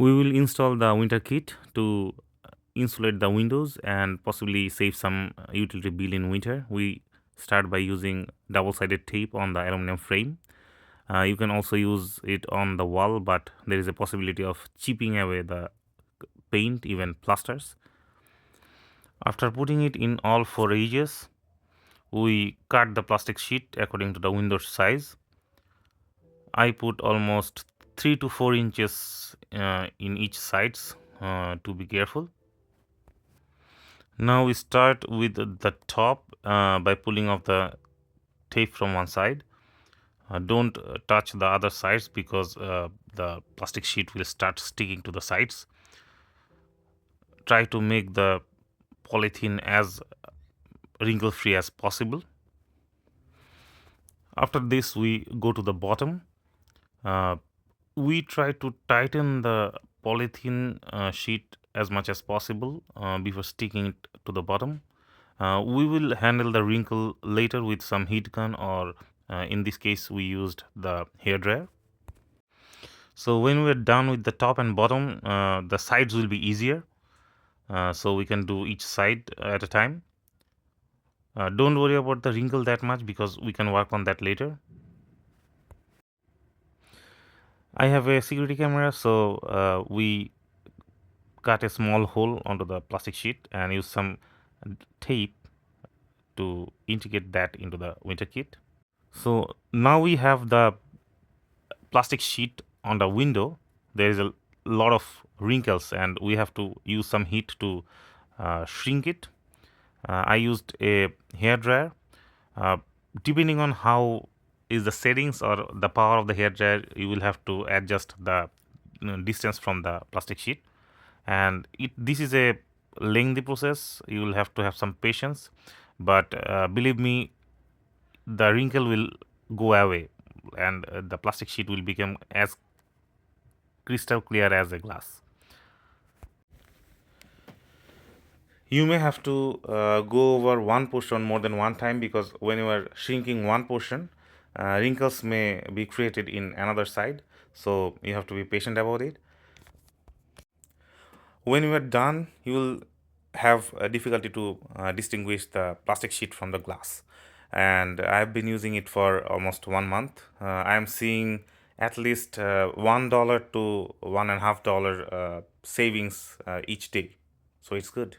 We will install the winter kit to insulate the windows and possibly save some utility bill in winter. We start by using double-sided tape on the aluminum frame. You can also use it on the wall, but there is a possibility of chipping away the paint, even plasters. After putting it in all four edges, we cut the plastic sheet according to the window size. I put almost 3 to 4 inches in each sides to be careful. Now we start with the top by pulling off the tape from one side. Don't touch the other sides because the plastic sheet will start sticking to the sides. Try to make the polythene as wrinkle free as possible. After this, we go to the bottom. We try to tighten the polythene sheet as much as possible before sticking it to the bottom. We will handle the wrinkle later with some heat gun, or in this case we used the hair dryer. So when we're done with the top and bottom, the sides will be easier, so we can do each side at a time. Don't worry about the wrinkle that much because we can work on that later. I have a security camera, so we cut a small hole onto the plastic sheet and use some tape to integrate that into the winter kit. So now we have the plastic sheet on the window. There is a lot of wrinkles and we have to use some heat to shrink it. I used a hair dryer. Depending on how is the settings or the power of the hair dryer, you will have to adjust the distance from the plastic sheet, and this is a lengthy process. You will have to have some patience, but believe me, the wrinkle will go away and the plastic sheet will become as crystal clear as a glass. You may have to go over one portion more than one time because when you are shrinking one portion, wrinkles may be created in another side, so you have to be patient about it. When you are done, you will have a difficulty to distinguish the plastic sheet from the glass, and I have been using it for almost 1 month. I am seeing at least $1 to $1.50 savings each day, so it's good.